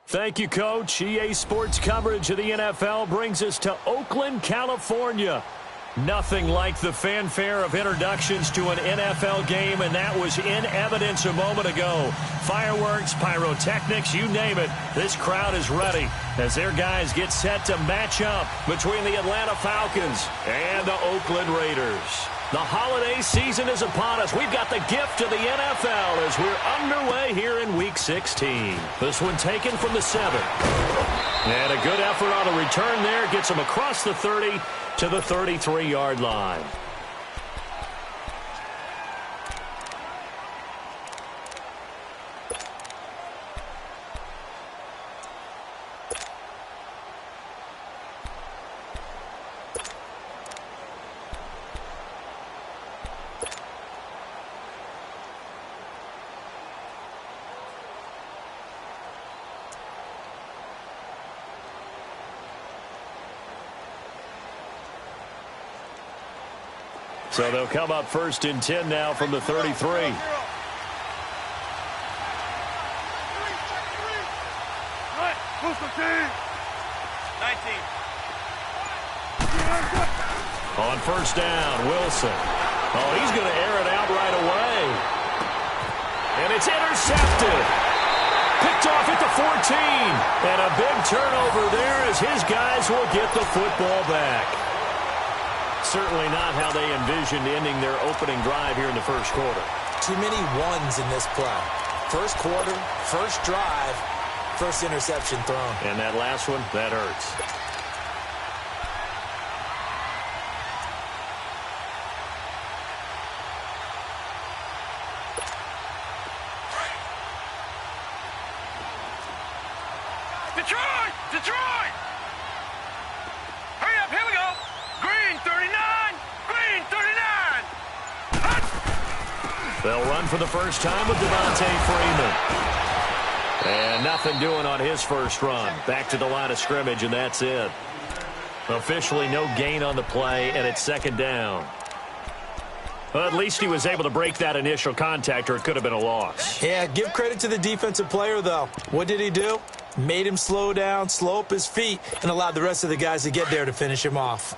Thank you, Coach. EA Sports coverage of the NFL brings us to Oakland, California. Nothing like the fanfare of introductions to an NFL game, and that was in evidence a moment ago. Fireworks, pyrotechnics, you name it. This crowd is ready as their guys get set to match up between the Atlanta Falcons and the Oakland Raiders. The holiday season is upon us. We've got the gift of the NFL as we're underway here in Week 16. This one taken from the 7. And a good effort on the return there. Gets them across the 30 to the 33-yard line. So they'll come up 1st and 10 now from the 33. On 1st down, Wilson. Oh, he's going to air it out right away. And it's intercepted. Picked off at the 14. And a big turnover there as his guys will get the football back. Certainly not how they envisioned ending their opening drive here in the first quarter. Too many ones in this play. First quarter, first drive, first interception thrown. And that last one, that hurts. Detroit! Detroit! Hurry up, here we go! Green 39! Green 39! They'll run for the first time with Devontae Freeman. And nothing doing on his first run. Back to the line of scrimmage, and that's it. Officially no gain on the play, and it's 2nd down. Well, at least he was able to break that initial contact, or it could have been a loss. Yeah, give credit to the defensive player, though. What did he do? Made him slow down, slow up his feet, and allowed the rest of the guys to get there to finish him off.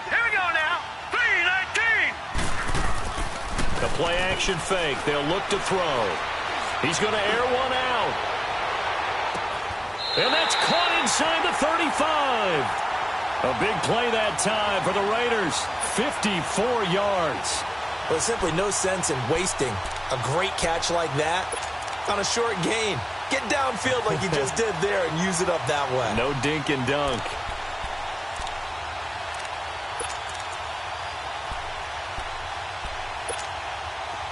Here we go now. 3-19. The play-action fake. They'll look to throw. He's going to air one out. And that's caught inside the 35. A big play that time for the Raiders. 54 yards. There's simply no sense in wasting a great catch like that on a short gain. Get downfield like you just did there and use it up that way. No dink and dunk.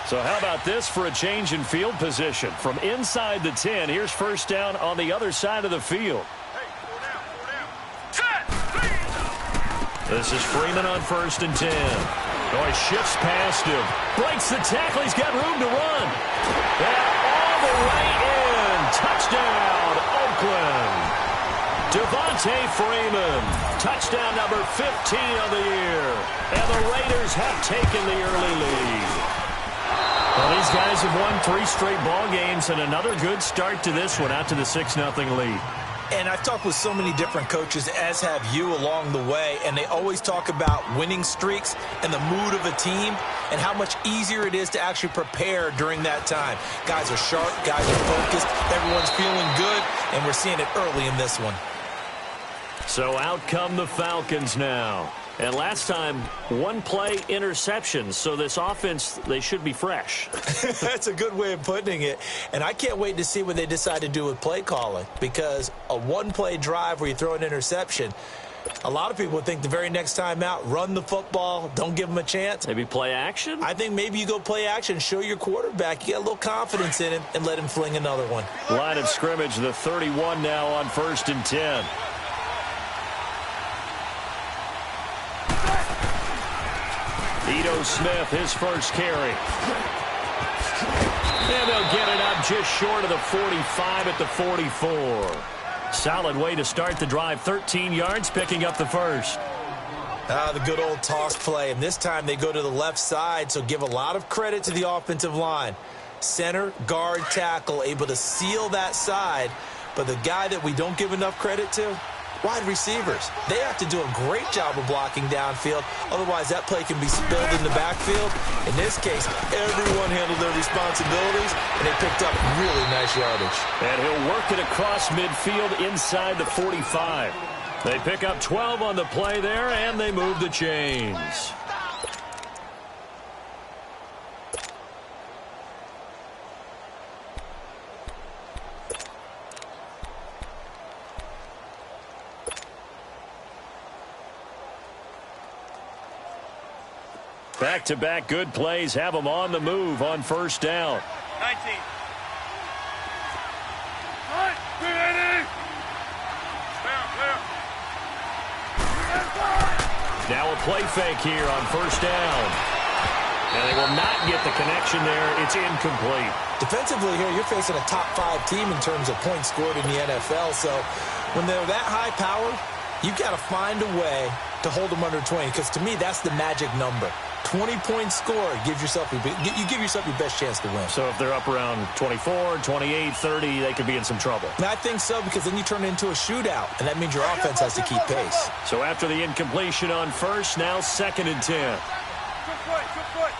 So how about this for a change in field position? From inside the 10, here's 1st down on the other side of the field. This is Freeman on 1st and 10. Oh, he shifts past him. Breaks the tackle. He's got room to run. And all the way in. Touchdown, Oakland. Devontae Freeman. Touchdown number 15 on the year. And the Raiders have taken the early lead. Well, these guys have won 3 straight ball games and another good start to this one out to the 6-0 lead. And I've talked with so many different coaches, as have you along the way, and they always talk about winning streaks and the mood of a team and how much easier it is to actually prepare during that time. Guys are sharp, guys are focused, everyone's feeling good, and we're seeing it early in this one. So out come the Falcons now. And last time, 1-play interceptions. So this offense, they should be fresh. That's a good way of putting it. And I can't wait to see what they decide to do with play calling. Because a 1-play drive where you throw an interception, a lot of people would think the very next time out, run the football, don't give them a chance. Maybe play action? I think maybe you go play action, show your quarterback. You get a little confidence in him and let him fling another one. Line of scrimmage, the 31 now on 1st and 10. Ito Smith, his first carry. And they'll get it up just short of the 45 at the 44. Solid way to start the drive. 13 yards, picking up the first. The good old toss play, and this time they go to the left side, so give a lot of credit to the offensive line. Center, guard, tackle, able to seal that side, but the guy that we don't give enough credit to, wide receivers. They have to do a great job of blocking downfield, otherwise that play can be spilled in the backfield. In this case, everyone handled their responsibilities, and they picked up really nice yardage. And he'll work it across midfield inside the 45. They pick up 12 on the play there, and they move the chains. Back-to-back good plays have them on the move on first down. 19. Now a play fake here on first down. And they will not get the connection there. It's incomplete. Defensively here, you're facing a top-5 team in terms of points scored in the NFL. So when they're that high-powered, you've got to find a way to hold them under 20. Because to me, that's the magic number. 20-point score gives yourself you give yourself your best chance to win. So if they're up around 24, 28, 30, they could be in some trouble. And I think so, because then you turn it into a shootout, and that means your offense has to keep pace. So after the incompletion on first, now 2nd and 10. Good foot, good foot.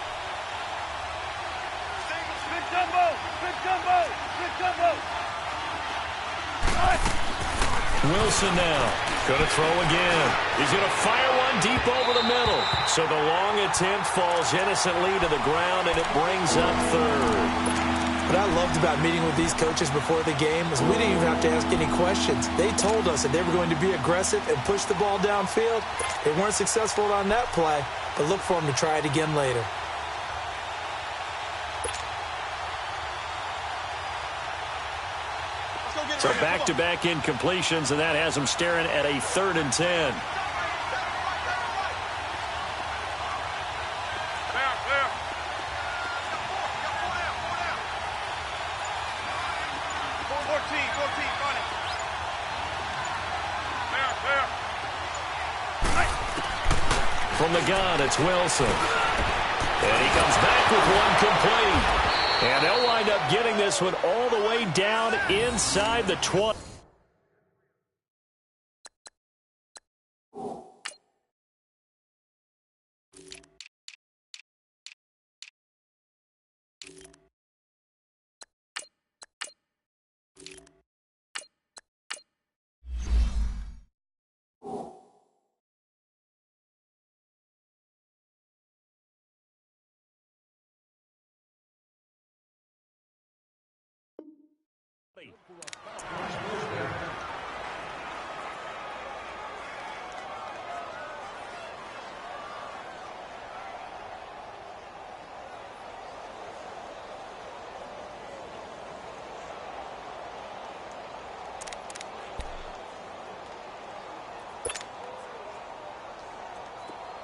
Big jumbo, big jumbo, big jumbo. Wilson now going to throw again. He's going to fire one deep over the middle. So the long attempt falls innocently to the ground, and it brings up 3rd. What I loved about meeting with these coaches before the game is we didn't even have to ask any questions. They told us that they were going to be aggressive and push the ball downfield. They weren't successful on that play, but look for them to try it again later. So back-to-back incompletions, and that has them staring at a 3rd and 10. Clear, clear. Fourteen, run it. Clear. From the gun, it's Wilson. And he comes back with one complete. And they'll wind up getting this one all the way down inside the 20.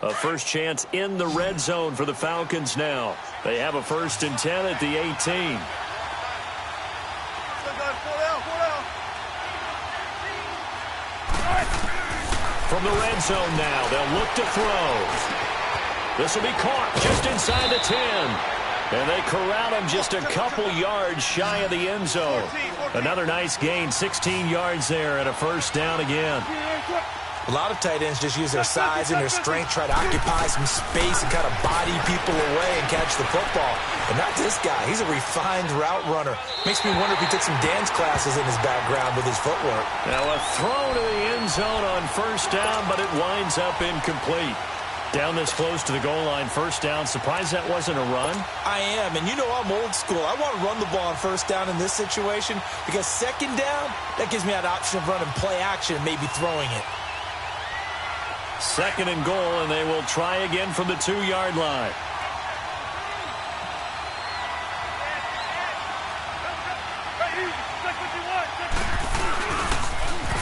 A first chance in the red zone for the Falcons now. They have a 1st and 10 at the 18. From the red zone now, they'll look to throw. This will be caught just inside the 10. And they corral him just a couple yards shy of the end zone. Another nice gain, 16 yards there, and a first down again. A lot of tight ends just use their size and their strength, try to occupy some space and kind of body people away and catch the football. But not this guy. He's a refined route runner. Makes me wonder if he took some dance classes in his background with his footwork. Now a throw to the end zone on first down, but it winds up incomplete. Down this close to the goal line, first down. Surprised that wasn't a run? I am, and you know I'm old school. I want to run the ball on first down in this situation because second down, that gives me that option of running play action and maybe throwing it. 2nd and goal, and they will try again from the 2-yard line.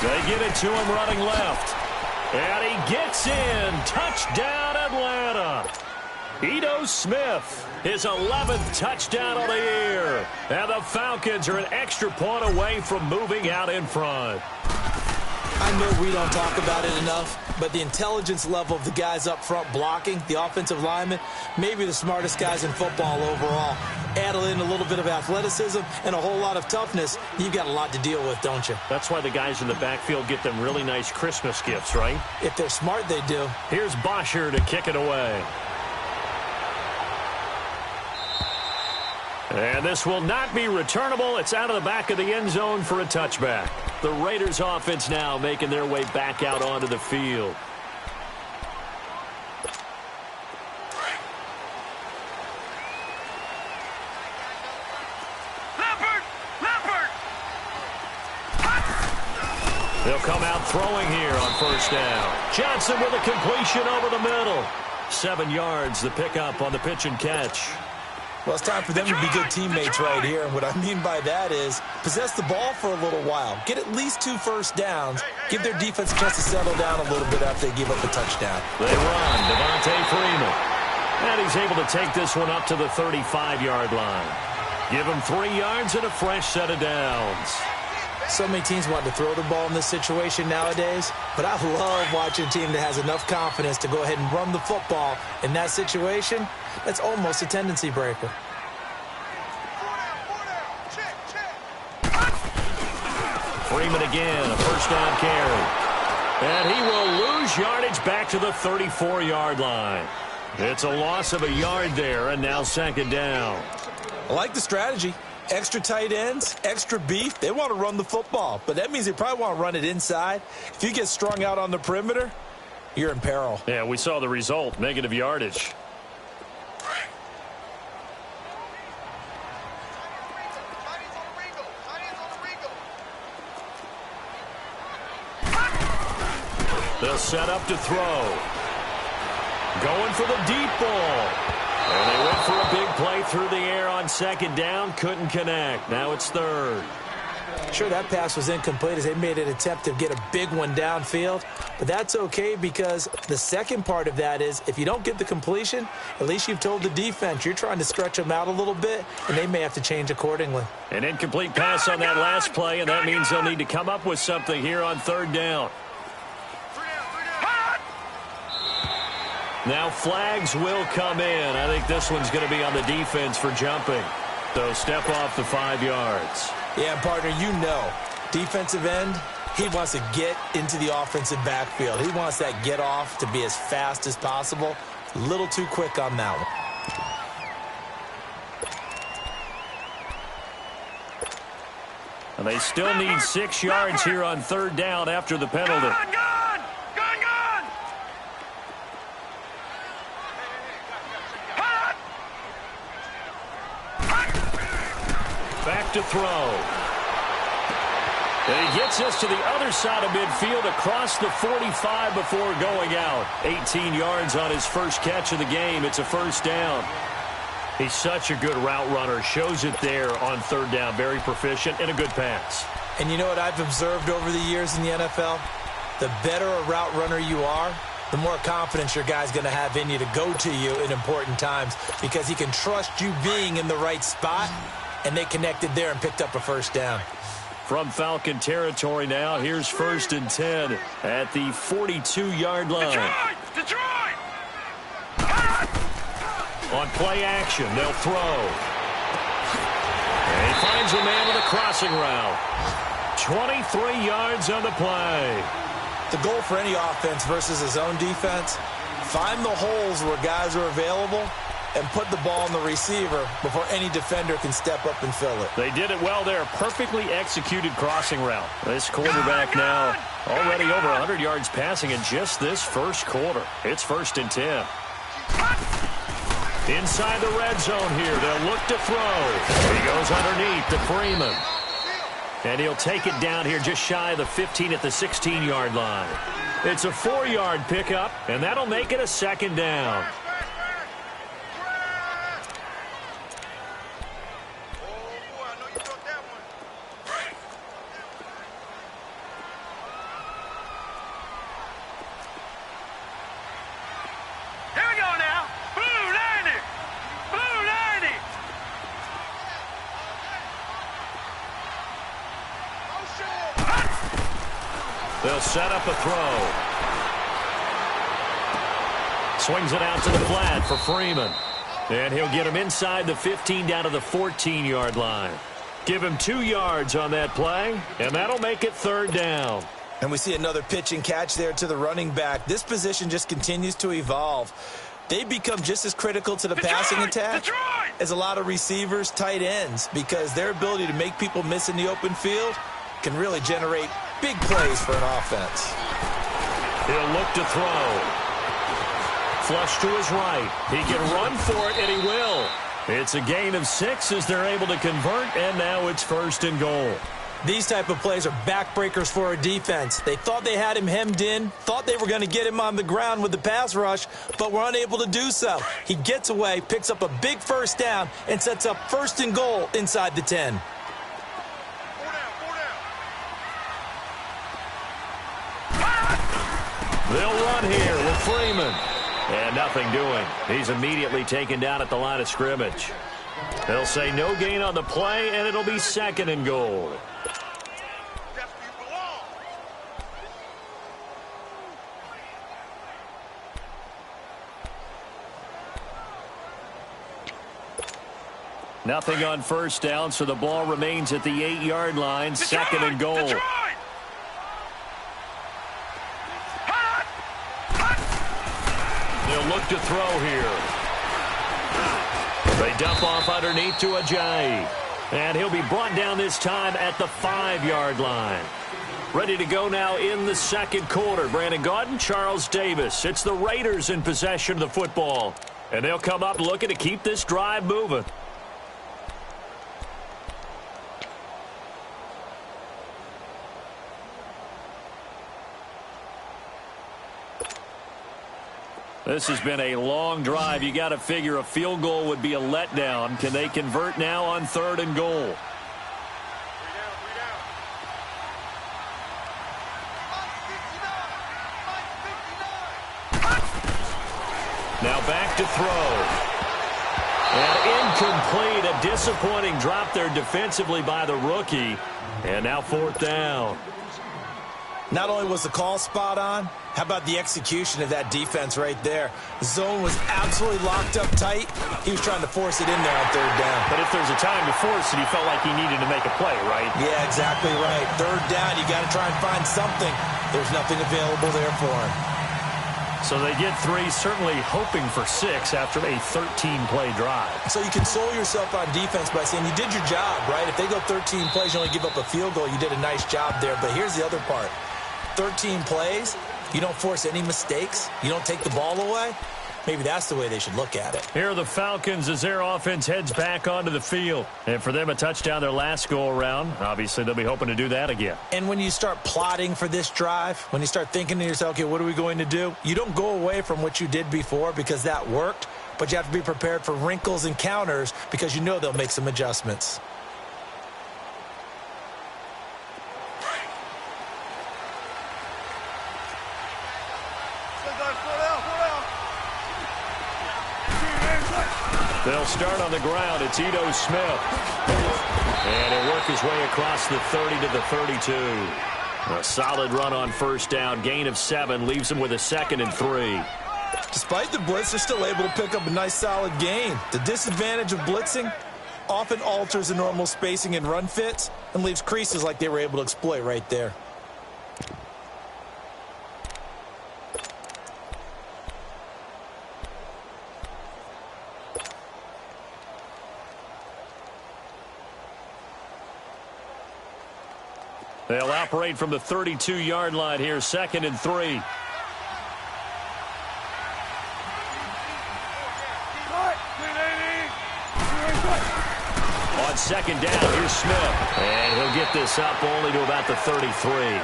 They get it to him running left. And he gets in. Touchdown, Atlanta. Ito Smith, his 11th touchdown of the year. And the Falcons are an extra point away from moving out in front. I I know we don't talk about it enough, but the intelligence level of the guys up front blocking, the offensive linemen, maybe the smartest guys in football overall. Add in a little bit of athleticism and a whole lot of toughness, you've got a lot to deal with, don't you? That's why the guys in the backfield get them really nice Christmas gifts, right? If they're smart, they do. Here's Bosher to kick it away. And this will not be returnable. It's out of the back of the end zone for a touchback. The Raiders offense now making their way back out onto the field. They'll come out throwing here on first down. Johnson with a completion over the middle. 7 yards, the pickup on the pitch and catch. Well, it's time for them to be good teammates right here. And what I mean by that is possess the ball for a little while. Get at least 2 first downs. Give their defense a chance to settle down a little bit after they give up a touchdown. They run. Devontae Freeman. And he's able to take this one up to the 35-yard line. Give him 3 yards and a fresh set of downs. So many teams want to throw the ball in this situation nowadays, but I love watching a team that has enough confidence to go ahead and run the football. In that situation, that's almost a tendency breaker. Freeman again, a first down carry. And he will lose yardage back to the 34-yard line. It's a loss of a yard there, and now second down. I like the strategy. Extra tight ends, extra beef. They want to run the football, but that means they probably want to run it inside. If you get strung out on the perimeter, you're in peril. Yeah, we saw the result, negative yardage. They'll set up to throw. Going for the deep ball. And they went for a big play through the air on second down. Couldn't connect. Now it's third. Sure, that pass was incomplete as they made an attempt to get a big one downfield. But that's okay because the second part of that is if you don't get the completion, at least you've told the defense you're trying to stretch them out a little bit, and they may have to change accordingly. An incomplete pass on that last play, and that means they'll need to come up with something here on third down. Now flags will come in. I think this one's going to be on the defense for jumping. So step off the 5 yards. Yeah, partner, you know, defensive end, he wants to get into the offensive backfield. He wants that get off to be as fast as possible. A little too quick on that one. And they still need 6 yards here on third down after the penalty. Back to throw. And he gets us to the other side of midfield across the 45 before going out. 18 yards on his first catch of the game. It's a first down. He's such a good route runner. Shows it there on third down. Very proficient and a good pass. And you know what I've observed over the years in the NFL? The better a route runner you are, the more confidence your guy's going to have in you to go to you in important times because he can trust you being in the right spot. And they connected there and picked up a first down. From Falcon territory now, here's 1st and 10 at the 42-yard line. Detroit! On play action, they'll throw. And he finds a man with a crossing route. 23 yards on the play. The goal for any offense versus his own defense, find the holes where guys are available and put the ball on the receiver before any defender can step up and fill it. They did it well there. Perfectly executed crossing route. This quarterback now already over 100 yards passing in just this first quarter. It's 1st and 10. Inside the red zone here. They'll look to throw. He goes underneath to Freeman. And he'll take it down here just shy of the 15 at the 16-yard line. It's a 4-yard pickup, and that'll make it a second down. They'll They'll set up a throw. Swings it out to the flat for Freeman. And he'll get him inside the 15 down to the 14-yard line. Give him 2 yards on that play, and that'll make it 3rd down. And we see another pitch and catch there to the running back. This position just continues to evolve. They become just as critical to the passing attack as a lot of receivers, tight ends, because their ability to make people miss in the open field can really generate big plays for an offense. He'll look to throw. Flush to his right. He can run for it, and he will. It's a gain of 6 as they're able to convert, and now it's 1st and goal. These type of plays are backbreakers for a defense. They thought they had him hemmed in, thought they were going to get him on the ground with the pass rush, but were unable to do so. He gets away, picks up a big 1st down, and sets up 1st and goal inside the 10. They'll run here with Freeman. And nothing doing. He's immediately taken down at the line of scrimmage. They'll say no gain on the play, and it'll be 2nd and goal. Nothing on 1st down, so the ball remains at the 8-yard line. 2nd and goal. They'll look to throw here. They dump off underneath to Ajayi. And he'll be brought down this time at the 5-yard line. Ready to go now in the 2nd quarter. Brandon Gaudin, Charles Davis. It's the Raiders in possession of the football. And they'll come up looking to keep this drive moving. This has been a long drive. You got to figure a field goal would be a letdown. Can they convert now on 3rd and goal? Now back to throw. And incomplete. A disappointing drop there defensively by the rookie. And now 4th down. Not only was the call spot on, how about the execution of that defense right there? The zone was absolutely locked up tight. He was trying to force it in there on 3rd down. But if there's a time to force it, he felt like he needed to make a play, right? Yeah, exactly right. 3rd down, you got to try and find something. There's nothing available there for him. So they get 3, certainly hoping for 6 after a 13-play drive. So you console yourself on defense by saying you did your job, right? If they go 13 plays, you only give up a field goal, you did a nice job there. But here's the other part. 13 plays, you don't force any mistakes, you don't take the ball away. Maybe that's the way they should look at it. Here are the Falcons as their offense heads back onto the field. And for them, a touchdown their last go-around. Obviously, they'll be hoping to do that again. And when you start plotting for this drive, when you start thinking to yourself, okay, what are we going to do? You don't go away from what you did before because that worked, but you have to be prepared for wrinkles and counters because you know they'll make some adjustments. They'll start on the ground. It's Ito Smith. And he'll work his way across the 30 to the 32. A solid run on 1st down. Gain of 7 leaves him with a 2nd and 3. Despite the blitz, they're still able to pick up a nice solid gain. The disadvantage of blitzing often alters the normal spacing and run fits and leaves creases like they were able to exploit right there. They'll operate from the 32-yard line here, 2nd and 3. On 2nd down, here's Smith. And he'll get this up only to about the 33.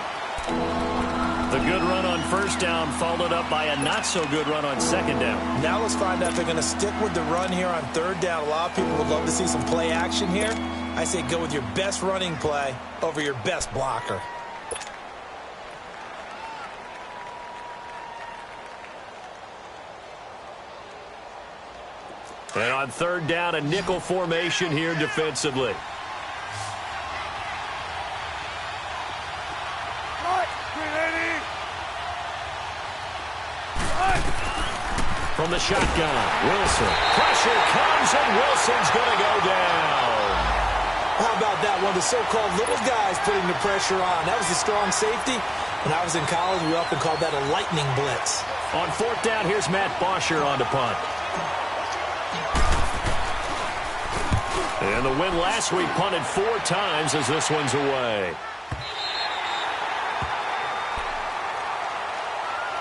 The good run on 1st down followed up by a not-so-good run on 2nd down. Now let's find out if they're going to stick with the run here on 3rd down. A lot of people would love to see some play action here. I say go with your best running play over your best blocker. And on 3rd down, a nickel formation here defensively. Green 80. from the shotgun. Wilson. Pressure comes, and Wilson's going to go down. How about that? One of the so-called little guys putting the pressure on. That was a strong safety. When I was in college, we often called that a lightning blitz. On fourth down, here's Matt Bosher on to punt. And the win last week punted 4 times as this one's away.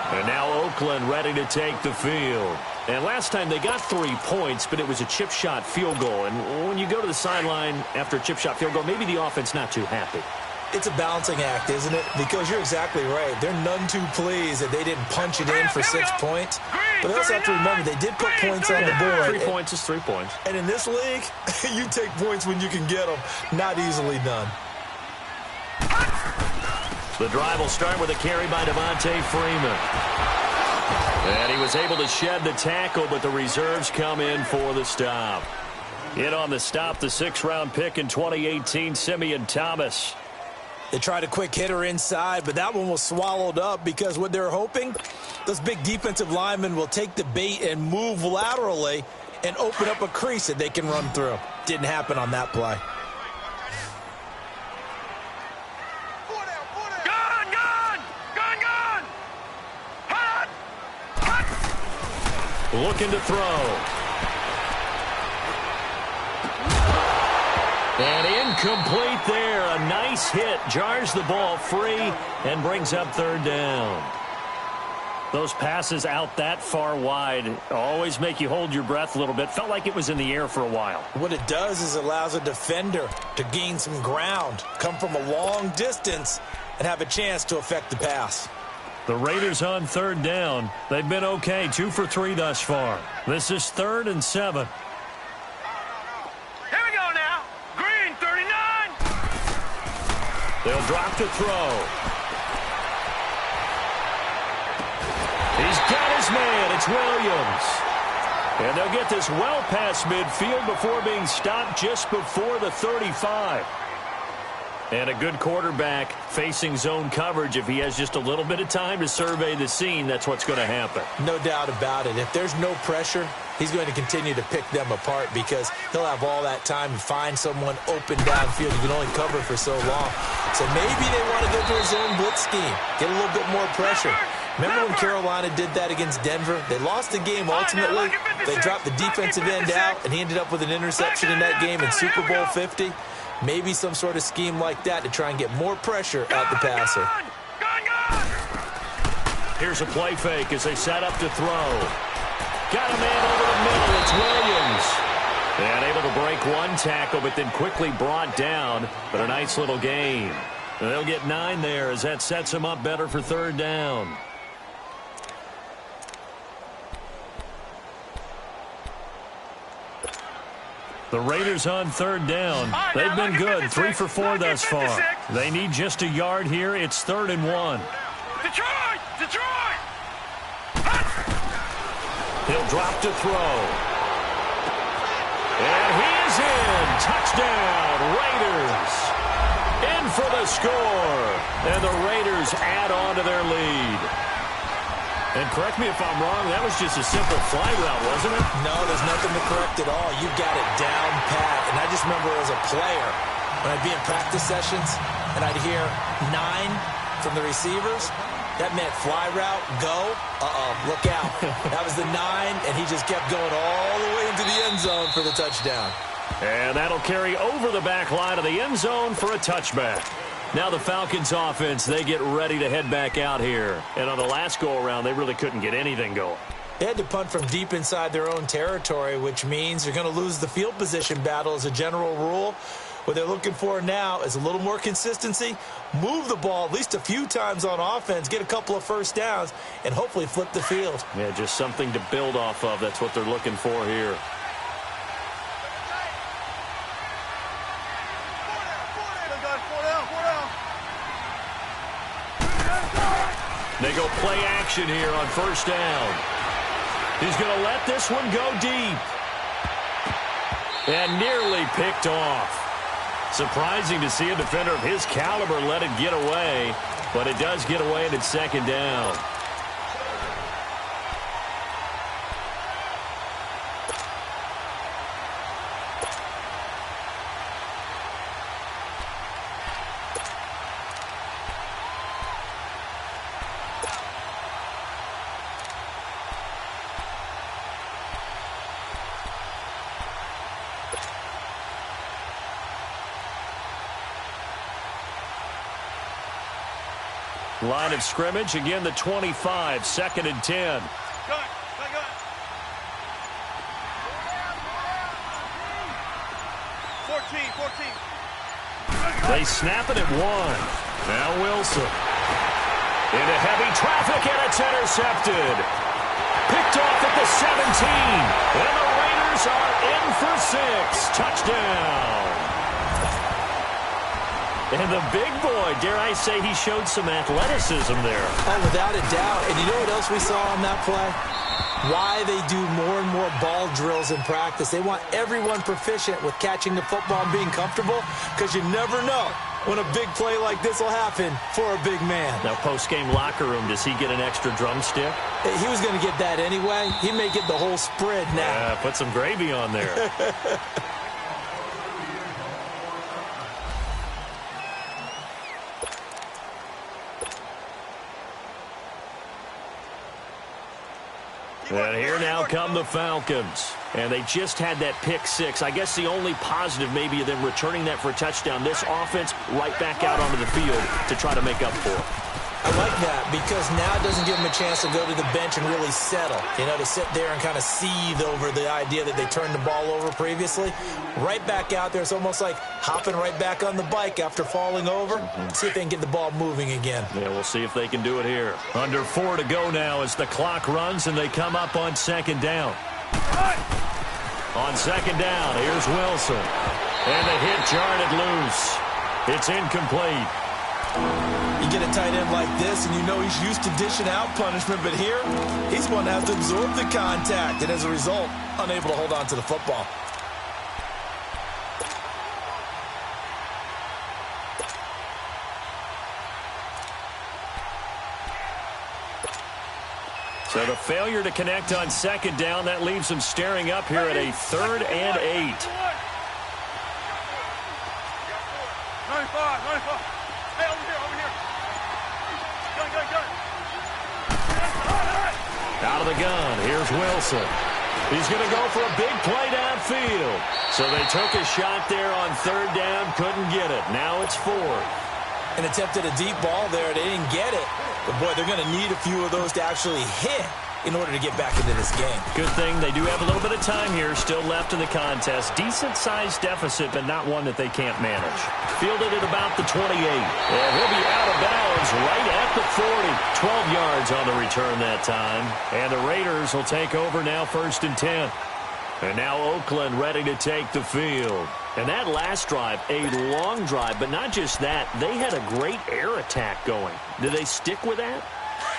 And now Oakland ready to take the field. And last time they got 3 points, but it was a chip shot field goal. And when you go to the sideline after a chip shot field goal, maybe the offense not too happy. It's a balancing act, isn't it? Because you're exactly right. They're none too pleased that they didn't punch it in for 6 points. But they also have to remember they did put points on the board. 3 points is 3 points. And in this league, you take points when you can get them. Not easily done. The drive will start with a carry by Devontae Freeman. And he was able to shed the tackle, but the reserves come in for the stop. In on the stop, the 6th-round pick in 2018, Simeon Thomas. They tried a quick hitter inside, but that one was swallowed up because what they're hoping, those big defensive linemen will take the bait and move laterally and open up a crease that they can run through. Didn't happen on that play. Looking to throw. And incomplete there. A nice hit. Jars the ball free and brings up 3rd down. Those passes out that far wide always make you hold your breath a little bit. Felt like it was in the air for a while. What it does is it allows a defender to gain some ground, come from a long distance, and have a chance to affect the pass. The Raiders on 3rd down. They've been okay, 2 for 3 thus far. This is 3rd and 7. Here we go now. Green, 39. They'll drop to throw. He's got his man. It's Williams. And they'll get this well past midfield before being stopped just before the 35. And a good quarterback facing zone coverage. If he has just a little bit of time to survey the scene, that's what's going to happen. No doubt about it. If there's no pressure, he's going to continue to pick them apart because he'll have all that time to find someone open downfield. You can only cover for so long. So maybe they want to go to a zone blitz scheme, get a little bit more pressure. Remember when Carolina did that against Denver? They lost the game ultimately. They dropped the defensive end out, and he ended up with an interception in that game in Super Bowl 50. Maybe some sort of scheme like that to try and get more pressure at the passer. Here's a play fake as they set up to throw. Got a man over the middle. It's Williams. And able to break one tackle, but then quickly brought down. But a nice little gain. And they'll get 9 there as that sets them up better for 3rd down. The Raiders on 3rd down. They've been good, 3 for 4 thus far. They need just a yard here. It's 3rd and 1. Detroit! Detroit! He'll drop to throw. And he is in. Touchdown, Raiders. In for the score. And the Raiders add on to their lead. And correct me if I'm wrong, that was just a simple fly route, wasn't it? No, there's nothing to correct at all. You got it down pat. And I just remember as a player, when I'd be in practice sessions and I'd hear 9 from the receivers, that meant fly route, go, look out. That was the 9, and he just kept going all the way into the end zone for the touchdown. And that'll carry over the back line of the end zone for a touchback. Now the Falcons offense, they get ready to head back out here. And on the last go-around, they really couldn't get anything going. They had to punt from deep inside their own territory, which means they're going to lose the field position battle as a general rule. What they're looking for now is a little more consistency, move the ball at least a few times on offense, get a couple of first downs, and hopefully flip the field. Yeah, just something to build off of. That's what they're looking for here. They go play action here on 1st down. He's going to let this one go deep. And nearly picked off. Surprising to see a defender of his caliber let it get away, but it does get away and it's 2nd down. Line of scrimmage, again the 25, 2nd and 10. Go. 14. They snap it at 1. Now Wilson. Into heavy traffic, and it's intercepted. Picked off at the 17. And the Raiders are in for 6. Touchdown. And the big boy, dare I say, he showed some athleticism there. Oh, without a doubt. And you know what else we saw on that play? Why they do more and more ball drills in practice. They want everyone proficient with catching the football and being comfortable, because you never know when a big play like this will happen for a big man. Now, post-game locker room, does he get an extra drumstick? He was going to get that anyway. He may get the whole spread now. Yeah, put some gravy on there. And here now come the Falcons. And they just had that pick 6. I guess the only positive maybe of them returning that for a touchdown. This offense right back out onto the field to try to make up for it. I like that, because now it doesn't give them a chance to go to the bench and really settle. You know, to sit there and kind of seethe over the idea that they turned the ball over previously. Right back out there. It's almost like hopping right back on the bike after falling over. See if they can get the ball moving again. Yeah, we'll see if they can do it here. Under 4 to go now as the clock runs, and they come up on 2nd down. On 2nd down, here's Wilson. And the hit jarred it loose. It's incomplete. You get a tight end like this, and you know he's used to dishing out punishment, but here, he's one that has to absorb the contact, and as a result, unable to hold on to the football. So the failure to connect on 2nd down, that leaves them staring up here at a 3rd and 8. 95. Hey, over here. Gun. Out of the gun, here's Wilson. He's going to go for a big play downfield. So they took a shot there on 3rd down, couldn't get it. Now it's 4th. And attempted a deep ball there. They didn't get it. But, boy, they're going to need a few of those to actually hit in order to get back into this game. Good thing they do have a little bit of time here still left in the contest. Decent-sized deficit, but not one that they can't manage. Fielded at about the 28. And he'll be out of bounds right at the 40. 12 yards on the return that time. And the Raiders will take over now 1st and 10. And now Oakland ready to take the field. And that last drive, a long drive, but not just that. They had a great air attack going. Did they stick with that?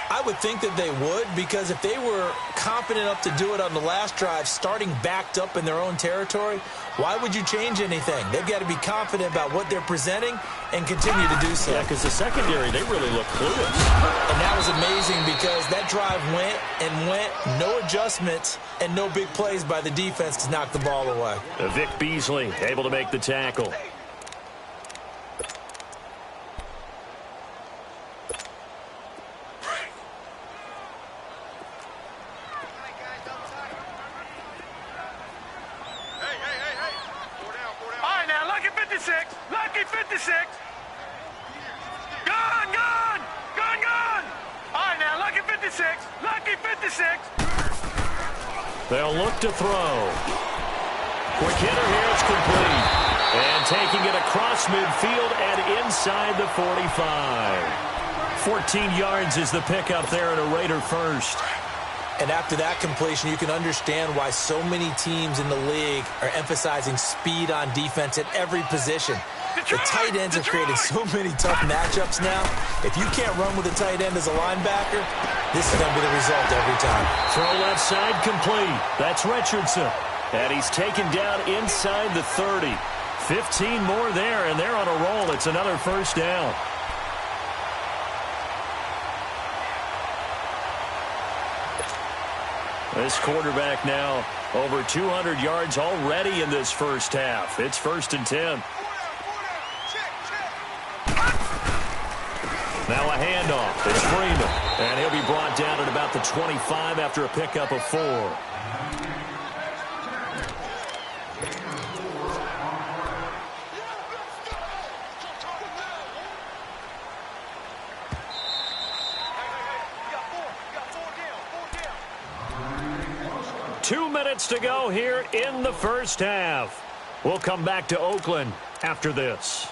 I would think that they would, because if they were confident enough to do it on the last drive, starting backed up in their own territory, why would you change anything? They've got to be confident about what they're presenting and continue to do so. Yeah, because the secondary, they really look clueless. And that was amazing, because that drive went, no adjustments, and no big plays by the defense to knock the ball away. Vic Beasley able to make the tackle. Lucky 56. Gun. All right, now, lucky 56. Lucky 56. They'll look to throw. Quick hitter here, it's complete. And taking it across midfield and inside the 45. 14 yards is the pickup there at a Raider first. And after that completion, you can understand why so many teams in the league are emphasizing speed on defense at every position. The tight ends have created so many tough matchups now. If you can't run with a tight end as a linebacker, this is going to be the result every time. Throw left side complete. That's Richardson. And he's taken down inside the 30. 15 more there, and they're on a roll. It's another 1st down. This quarterback now over 200 yards already in this first half. It's 1st and 10. Now a handoff. It's Freeman. And he'll be brought down at about the 25 after a pickup of 4. minutes to go here in the first half. We'll come back to Oakland after this.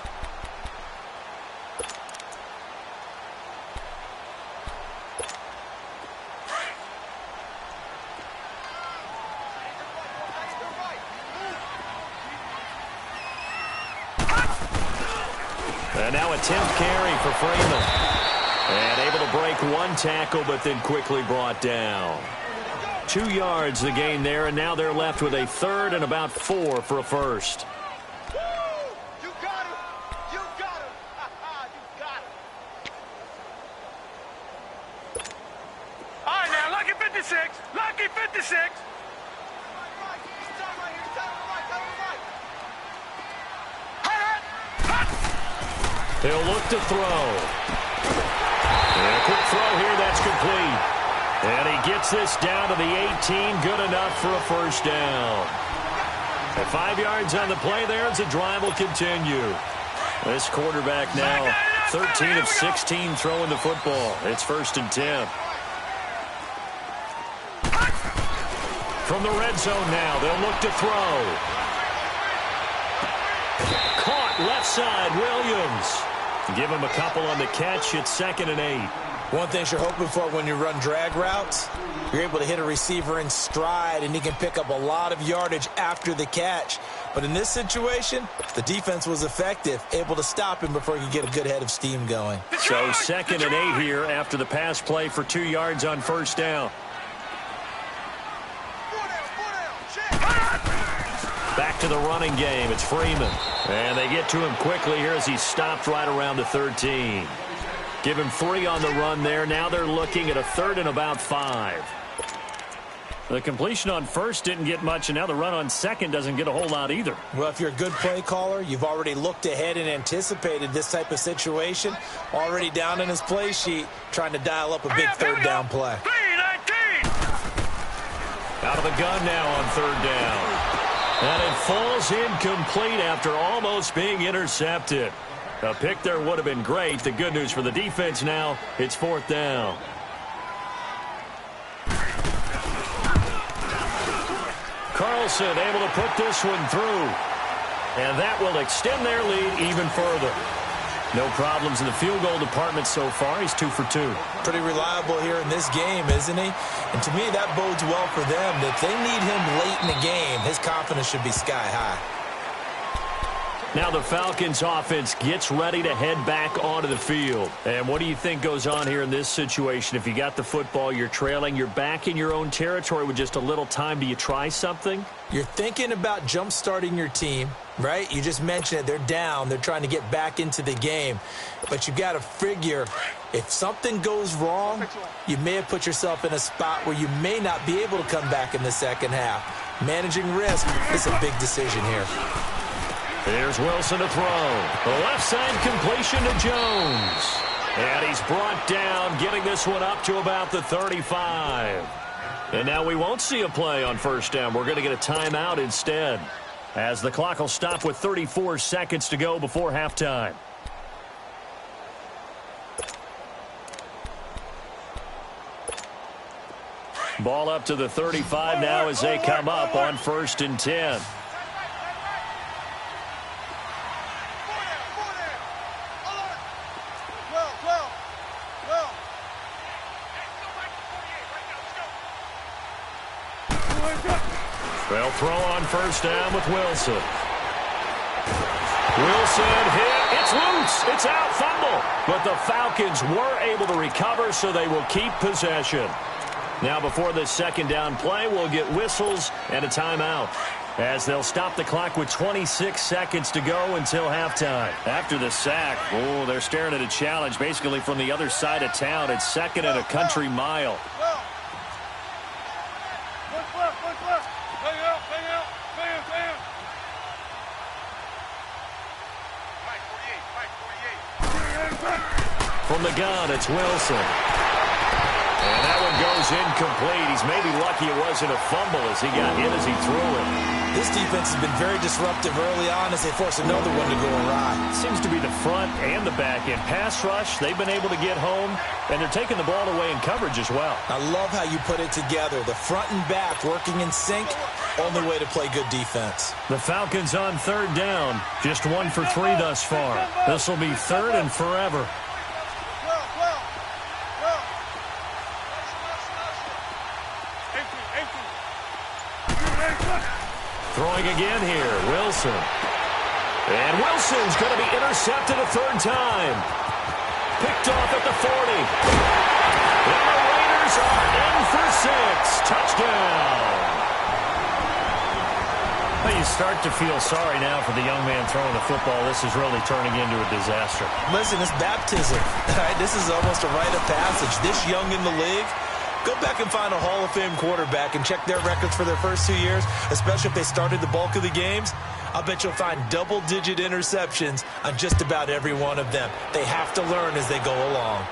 And now a 10th carry for Freeman. And able to break one tackle, but then quickly brought down. 2 yards the gain there, and now they're left with a third and about 4 for a first. You got him. You got him. You got him. All right, now, lucky 56. Lucky 56. He'll look to throw. And a quick throw here, that's complete. And he gets this down to the 18, good enough for a first down. At 5 yards on the play there, as the drive will continue. This quarterback now 13 of 16 throwing the football. It's 1st and 10. From the red zone now, they'll look to throw. Caught left side, Williams. Give him a couple on the catch. It's 2nd and 8. One thing you're hoping for when you run drag routes, you're able to hit a receiver in stride, and he can pick up a lot of yardage after the catch. But in this situation, the defense was effective, able to stop him before he could get a good head of steam going. So 2nd and 8 here after the pass play for 2 yards on first down. Back to the running game. It's Freeman. And they get to him quickly here as he stopped right around the 13. Give him 3 on the run there. Now they're looking at a 3rd and about 5. The completion on first didn't get much, and now the run on second doesn't get a whole lot either. Well, if you're a good play caller, you've already looked ahead and anticipated this type of situation. Already down in his play sheet, trying to dial up a big 3rd down play. 3-19. Out of the gun now on 3rd down. And it falls incomplete after almost being intercepted. A pick there would have been great. The good news for the defense now, it's 4th down. Carlson able to put this one through. And that will extend their lead even further. No problems in the field goal department so far. He's 2 for 2. Pretty reliable here in this game, isn't he? And to me, that bodes well for them. If they need him late in the game, his confidence should be sky high. Now the Falcons offense gets ready to head back onto the field. And what do you think goes on here in this situation? If you got the football, you're trailing, you're back in your own territory with just a little time. Do you try something? You're thinking about jump-starting your team, right? You just mentioned it. They're down. They're trying to get back into the game. But you got to figure, if something goes wrong, you may have put yourself in a spot where you may not be able to come back in the second half. Managing risk is a big decision here. Here's Wilson to throw. The left side completion to Jones. And he's brought down, getting this one up to about the 35. And now we won't see a play on first down. We're going to get a timeout instead, as the clock will stop with 34 seconds to go before halftime. Ball up to the 35 now as they come up on 1st and 10. They'll throw on first down with Wilson. Wilson hit. It's loose. It's out. Fumble. But the Falcons were able to recover, so they will keep possession. Now before this 2nd down play, we'll get whistles and a timeout, as they'll stop the clock with 26 seconds to go until halftime. After the sack, they're staring at a challenge basically from the other side of town. It's 2nd and a country mile. From the gun, it's Wilson. And that one goes incomplete. He's maybe lucky it wasn't a fumble as he got hit as he threw it. This defense has been very disruptive early on as they force another one to go awry. Seems to be the front and the back end. Pass rush, they've been able to get home, and they're taking the ball away in coverage as well. I love how you put it together. The front and back working in sync, Only way to play good defense. The Falcons on third down. Just 1 for 3 thus far. This will be third and forever. Throwing again here, Wilson. And Wilson's going to be intercepted a third time. Picked off at the 40. And the Raiders are in for 6. Touchdown. Well, you start to feel sorry now for the young man throwing the football. This is really turning into a disaster. Listen, it's baptism. Right? This is almost a rite of passage. This young in the league, go back and find a Hall of Fame quarterback and check their records for their first 2 years, especially if they started the bulk of the games. I'll bet you'll find double-digit interceptions on just about every one of them. They have to learn as they go along.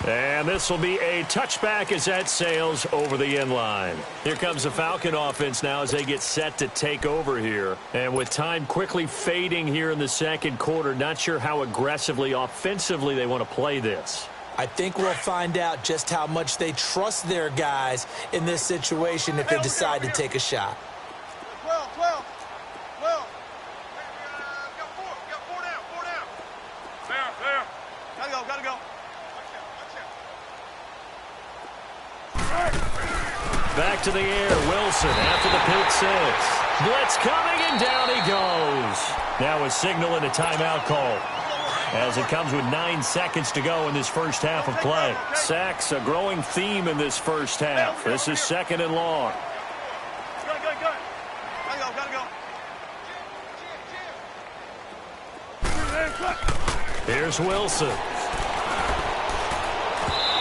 And this will be a touchback as that sails over the end line. Here comes the Falcon offense now as they get set to take over here. And with time quickly fading here in the second quarter, not sure how aggressively, offensively they want to play this. I think we'll find out just how much they trust their guys in this situation if they decide to take a shot. 12. Got four down. There. Gotta go. Back to the air, Wilson after the pick six. Blitz coming, and down he goes. Now a signal and a timeout call, as it comes with 9 seconds to go in this first half of play. Sacks, a growing theme in this first half. This is second and long. Here's Wilson.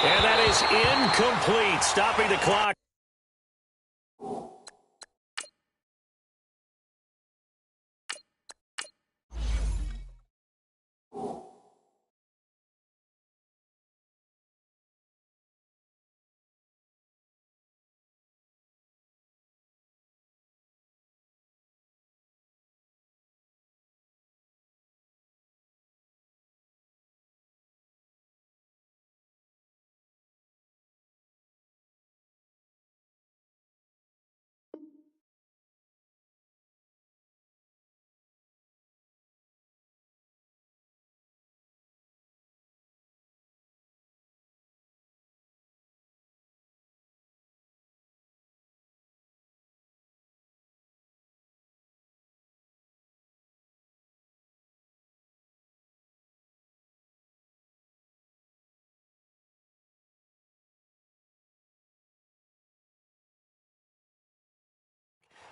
And that is incomplete, stopping the clock.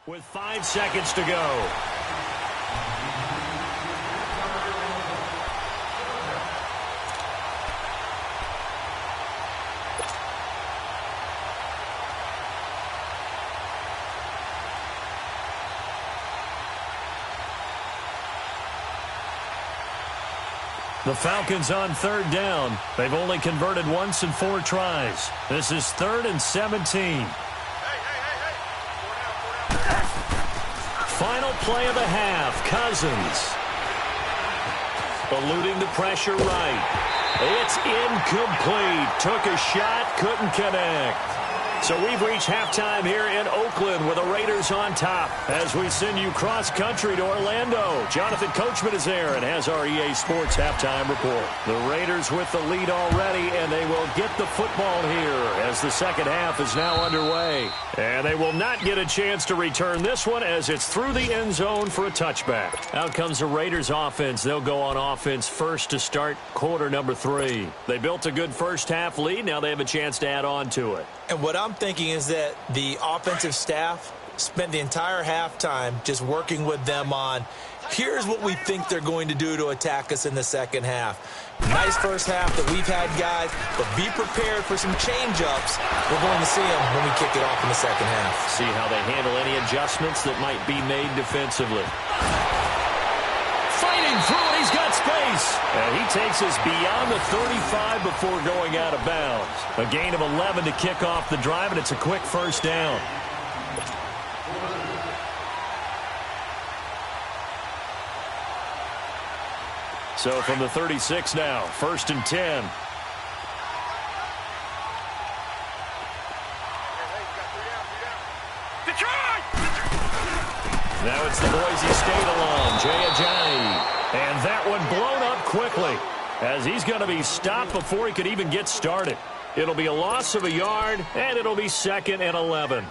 With 5 seconds to go. The Falcons on third down. They've only converted once in 4 tries. This is 3rd and 17. Final play of the half. Cousins. Eluding the pressure right. It's incomplete. Took a shot, couldn't connect. So we've reached halftime here in Oakland with the Raiders on top. As we send you cross-country to Orlando, Jonathan Coachman is there and has our EA Sports halftime report. The Raiders with the lead already, and they will get the football here as the second half is now underway. And they will not get a chance to return this one as it's through the end zone for a touchback. Out comes the Raiders offense. They'll go on offense first to start quarter number 3. They built a good first half lead. Now they have a chance to add on to it. And what I'm thinking is that the offensive staff spent the entire halftime just working with them on, here's what we think they're going to do to attack us in the second half. Nice first half that we've had, guys, but be prepared for some change-ups. We're going to see them when we kick it off in the second half. See how they handle any adjustments that might be made defensively. Fighting through it, he's got space. And he takes us beyond the 35 before going out of bounds. A gain of 11 to kick off the drive, and it's a quick first down. So from the 36 now, 1st and 10. Now it's the Boise State alum, Jay Ajani. And that one blown up quickly as he's going to be stopped before he could even get started. It'll be a loss of a yard, and it'll be 2nd and 11.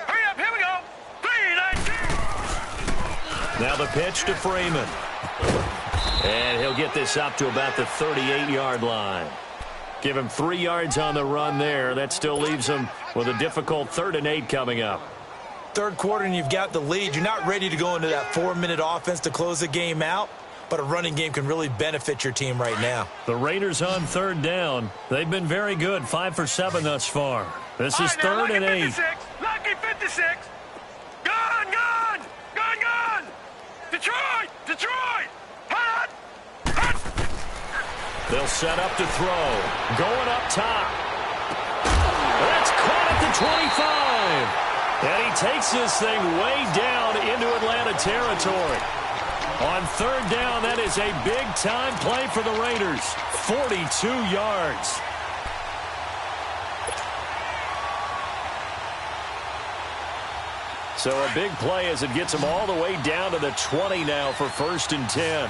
Hurry up, here we go. 3, 19. Now the pitch to Freeman. And he'll get this up to about the 38-yard line. Give him 3 yards on the run there. That still leaves him with a difficult 3rd and 8 coming up. Third quarter and you've got the lead. You're not ready to go into that 4-minute offense to close the game out, but a running game can really benefit your team right now. The Raiders on 3rd down. They've been very good, 5 for 7 thus far. This is 3rd and 8. Lucky 56. Gone, gone. Gone, gone. Detroit, Detroit. Hot, hot. They'll set up to throw. Going up top. That's caught at the 25. And he takes this thing way down into Atlanta territory. On 3rd down, that is a big-time play for the Raiders. 42 yards. So a big play as it gets him all the way down to the 20 now for 1st and 10.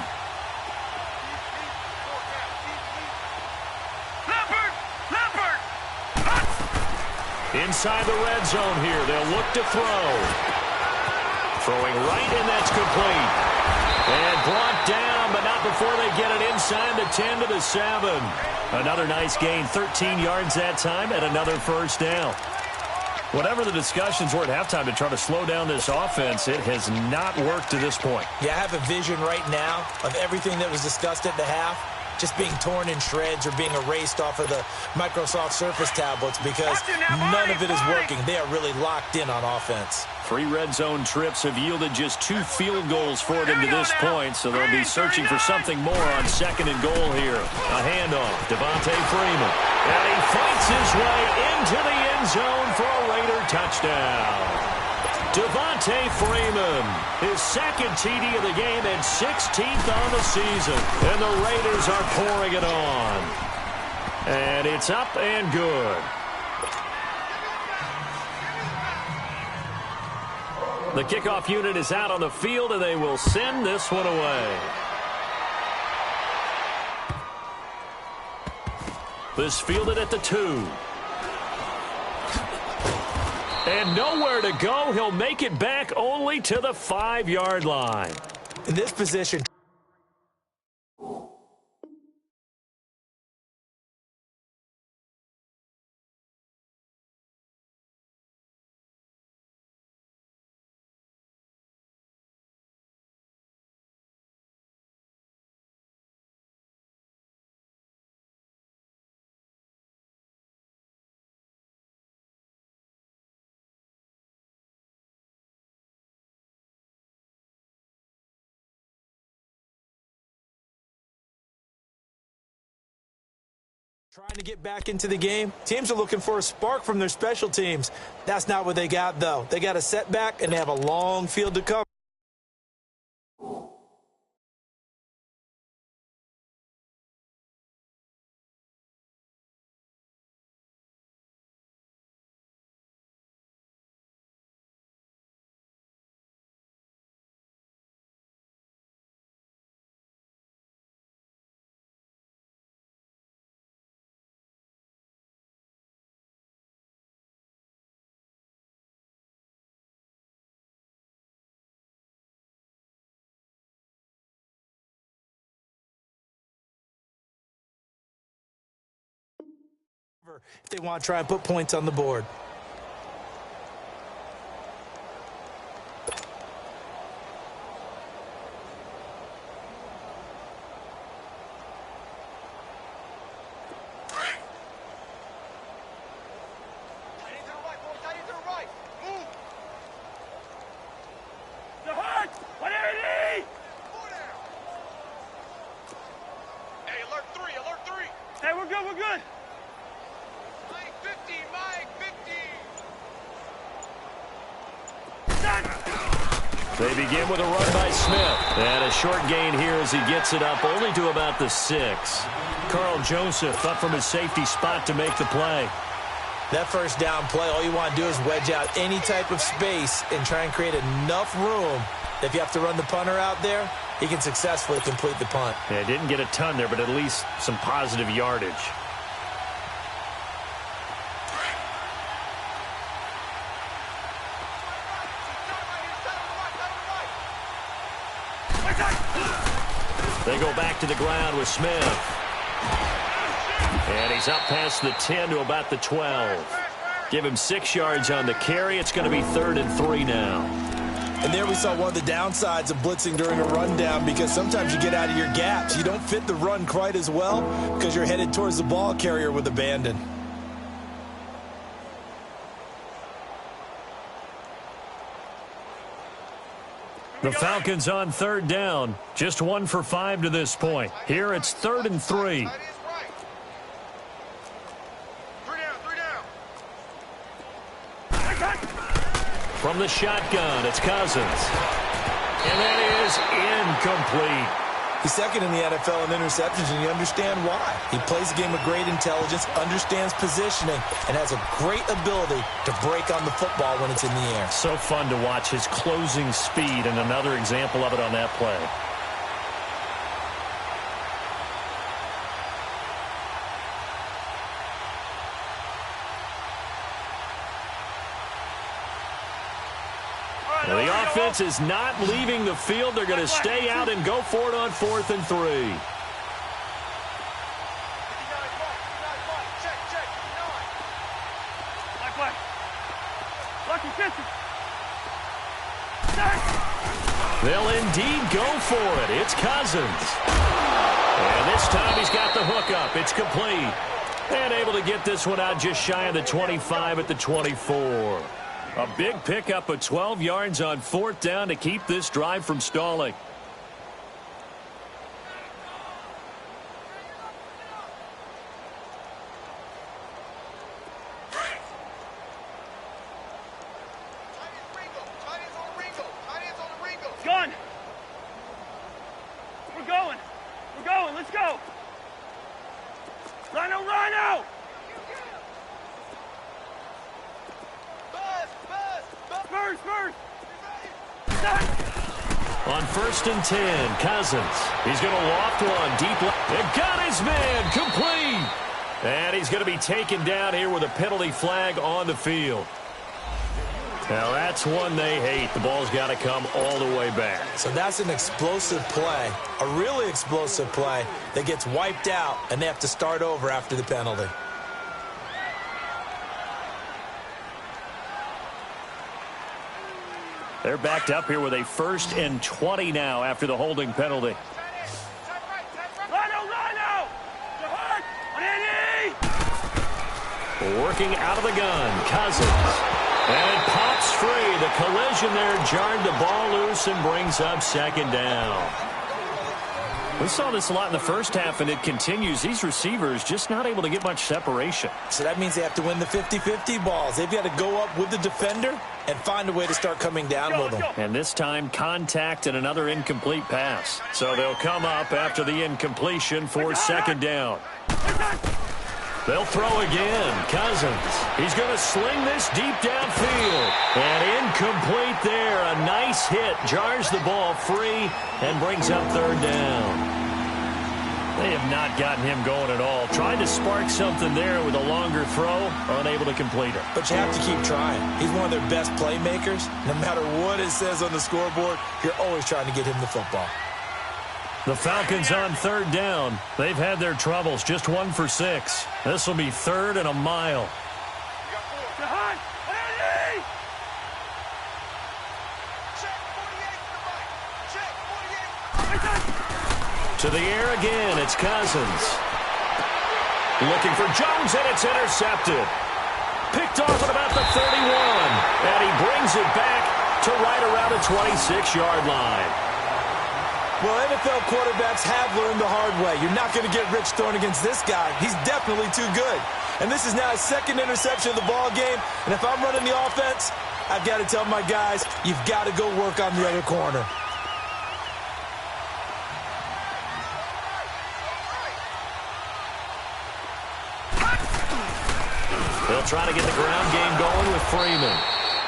Inside the red zone here. They'll look to throw. Throwing right, and that's complete. And brought down, but not before they get it inside the 10 to the 7. Another nice gain, 13 yards that time, and another 1st down. Whatever the discussions were at halftime to try to slow down this offense, it has not worked to this point. Yeah, I have a vision right now of everything that was discussed at the half just being torn in shreds or being erased off of the Microsoft Surface tablets because none of it is working. They are really locked in on offense. 3 red zone trips have yielded just 2 field goals for them to this point, so they'll be searching for something more on 2nd and goal here. A handoff, Devontae Freeman. And he fights his way into the end zone for a Raider touchdown. Devontae Freeman, his 2nd TD of the game and 16th on the season. And the Raiders are pouring it on. And it's up and good. The kickoff unit is out on the field, and they will send this one away. This fielded at the 2. And nowhere to go. He'll make it back only to the 5-yard line. In this position, trying to get back into the game. Teams are looking for a spark from their special teams. That's not what they got, though. They got a setback, and they have a long field to cover. If they want to try and put points on the board. They begin with a run by Smith. And a short gain here as he gets it up only to about the 6. Carl Joseph up from his safety spot to make the play. That first down play, all you want to do is wedge out any type of space and try and create enough room. If you have to run the punter out there, he can successfully complete the punt. Yeah, didn't get a ton there, but at least some positive yardage. They go back to the ground with Smith. And he's up past the 10 to about the 12. Give him 6 yards on the carry. It's going to be 3rd and 3 now. And there we saw one of the downsides of blitzing during a rundown, because sometimes you get out of your gaps. You don't fit the run quite as well because you're headed towards the ball carrier with abandon. The Falcons on 3rd down. Just 1 for 5 to this point. Here it's 3rd and 3. From the shotgun, it's Cousins. And that is incomplete. He's second in the NFL in interceptions, and you understand why. He plays a game with great intelligence, understands positioning, and has a great ability to break on the football when it's in the air. So fun to watch his closing speed, and another example of it on that play. The offense is not leaving the field. They're going to stay out and go for it on 4th and 3. They'll indeed go for it. It's Cousins. And this time he's got the hook up. It's complete. And able to get this one out just shy of the 25 at the 24. A big pickup of 12 yards on 4th down to keep this drive from stalling. Gun! We're going! We're going! Let's go! Rhino! Rhino! On 1st and 10, Cousins. He's going to loft one deep left. They've got his man complete. And he's going to be taken down here with a penalty flag on the field. Now that's one they hate. The ball's got to come all the way back. So that's an explosive play, a really explosive play that gets wiped out, and they have to start over after the penalty. They're backed up here with a 1st and 20 now after the holding penalty. Working out of the gun, Cousins. And it pops free. The collision there jarred the ball loose and brings up 2nd down. We saw this a lot in the first half, and it continues. These receivers just not able to get much separation. So that means they have to win the 50-50 balls. They've got to go up with the defender and find a way to start coming down with them. And this time, contact and another incomplete pass. So they'll come up after the incompletion for 2nd down. They'll throw again. Cousins. He's going to sling this deep downfield. And incomplete there. A nice hit. Jars the ball free and brings up 3rd down. They have not gotten him going at all. Tried to spark something there with a longer throw. Unable to complete it. But you have to keep trying. He's one of their best playmakers. No matter what it says on the scoreboard, you're always trying to get him the football. The Falcons on 3rd down. They've had their troubles. Just 1 for 6. This will be 3rd and a mile. To the air again. It's Cousins. Looking for Jones, and it's intercepted. Picked off at about the 31. And he brings it back to right around the 26-yard line. Well, NFL quarterbacks have learned the hard way. You're not going to get rich throwing against this guy. He's definitely too good. And this is now his 2nd interception of the ball game. And if I'm running the offense, I've got to tell my guys, you've got to go work on the other corner. They'll try to get the ground game going with Freeman.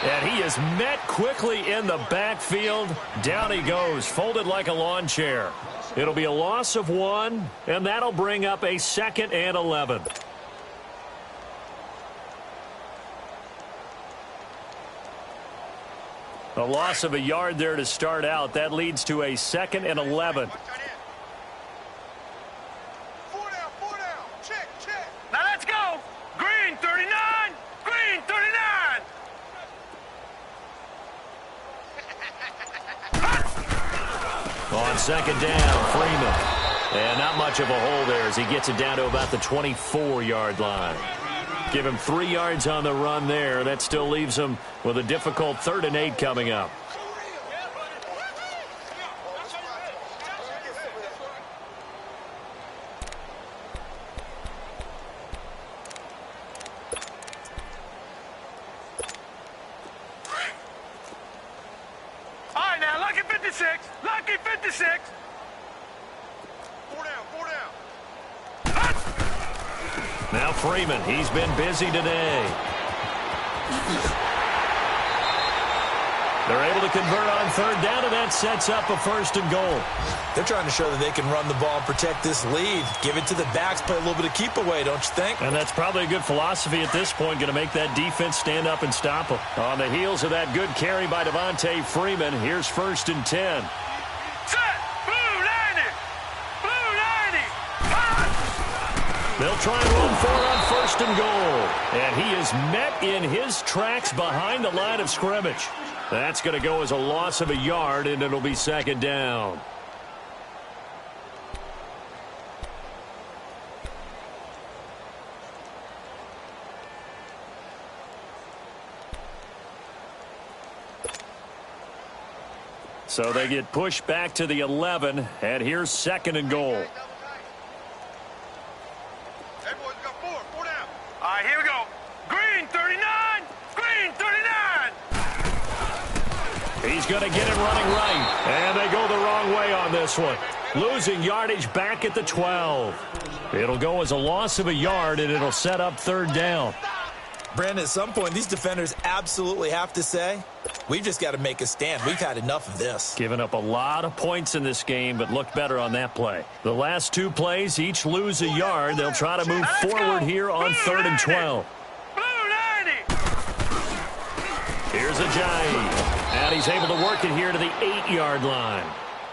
And he is met quickly in the backfield. Down he goes, folded like a lawn chair. It'll be a loss of 1, and that'll bring up a 2nd and 11. A loss of a yard there to start out. That leads to a 2nd and 11. Now let's go. Green 39. Green 39. On 2nd down, Freeman. And not much of a hole there as he gets it down to about the 24-yard line. Give him 3 yards on the run there. That still leaves him with a difficult 3rd and 8 coming up. All right, now, lucky 56. Lucky 56. 4 down, 4 down. Now Freeman, he's been busy today. They're able to convert on 3rd down, and that sets up a 1st and goal. They're trying to show that they can run the ball and protect this lead. Give it to the backs, play a little bit of keep away, don't you think? And that's probably a good philosophy at this point, going to make that defense stand up and stop them. On the heels of that good carry by Devontae Freeman, here's 1st and 10. Set. Blue 90. Blue 90. They'll try and run for it on 1st and goal. And he is met in his tracks behind the line of scrimmage. That's going to go as a loss of a yard, and it'll be 2nd down. So they get pushed back to the 11, and here's 2nd and goal. Hey, boys, we got 4 down. All right, here we go. Green 39. Green 39. He's going to get it running right, and they go the wrong way on this one. Losing yardage back at the 12. It'll go as a loss of a yard, and it'll set up 3rd down. Brandon, at some point, these defenders absolutely have to say, we've just got to make a stand. We've had enough of this. Giving up a lot of points in this game, but looked better on that play. The last 2 plays, each lose a yard. They'll try to move forward here on 3rd and 12. Blue 90. Here's Ajayi. And he's able to work it here to the 8-yard line.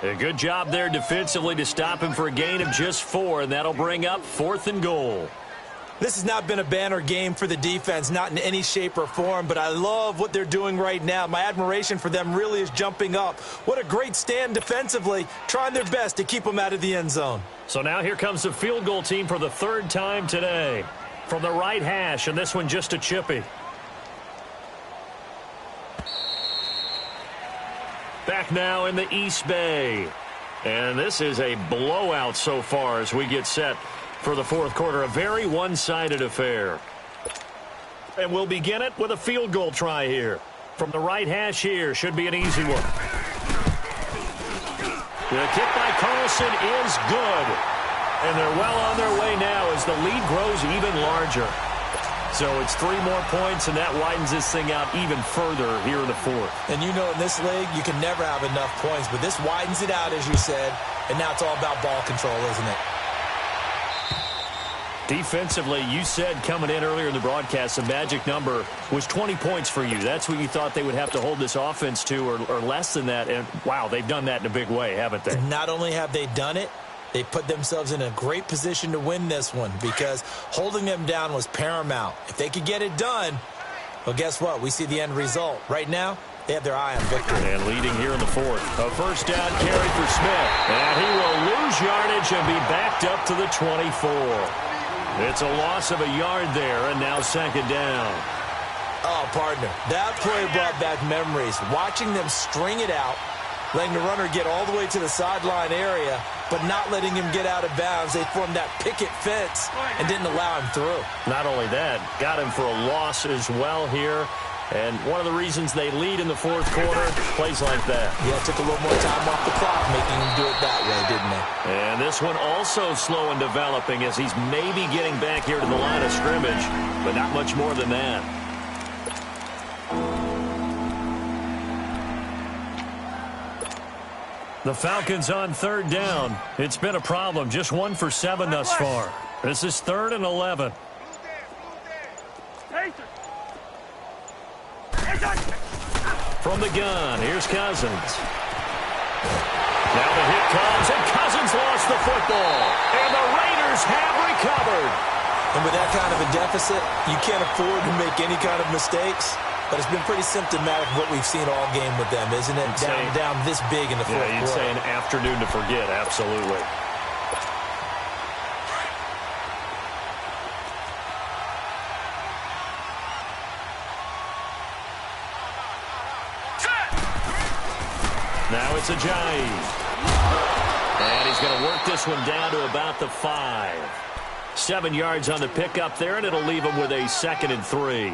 A good job there defensively to stop him for a gain of just 4, and that'll bring up 4th and goal. This has not been a banner game for the defense, not in any shape or form, but I love what they're doing right now. My admiration for them really is jumping up. What a great stand defensively, trying their best to keep them out of the end zone. So now here comes the field goal team for the 3rd time today. From the right hash, and this one just a chippy. Back now in the East Bay. And this is a blowout so far as we get set for the 4th quarter. A very one-sided affair. And we'll begin it with a field goal try here. From the right hash here, should be an easy one. The kick by Carlson is good. And they're well on their way now as the lead grows even larger. So it's 3 more points, and that widens this thing out even further here in the 4th. And you know in this league, you can never have enough points, but this widens it out, as you said, and now it's all about ball control, isn't it? Defensively, you said coming in earlier in the broadcast, the magic number was 20 points for you. That's what you thought they would have to hold this offense to, or less than that. And, wow, they've done that in a big way, haven't they? And not only have they done it, they put themselves in a great position to win this one because holding them down was paramount. If they could get it done, well, guess what? We see the end result. Right now, they have their eye on victory. And leading here in the 4th. A 1st down carry for Smith. And he will lose yardage and be backed up to the 24. It's a loss of a yard there, and now 2nd down. Oh, partner, that play brought back memories. Watching them string it out, letting the runner get all the way to the sideline area, but not letting him get out of bounds. They formed that picket fence and didn't allow him through. Not only that, got him for a loss as well here. And one of the reasons they lead in the fourth quarter, plays like that. Yeah, it took a little more time off the clock, making them do it that way, didn't they? And this one also slow in developing as he's maybe getting back here to the line of scrimmage, but not much more than that. The Falcons on third down. It's been a problem. Just 1 for 7 thus far. This is 3rd and 11. From the gun, here's Cousins. Now the hit comes, and Cousins lost the football. And the Raiders have recovered. And with that kind of a deficit, you can't afford to make any kind of mistakes. But it's been pretty symptomatic of what we've seen all game with them, isn't it? Down this big in the fourth quarter. Yeah, you'd say an afternoon to forget, absolutely. Now it's Ajayi. And he's going to work this one down to about the 5. 7 yards on the pickup there, and it'll leave him with a 2nd and 3.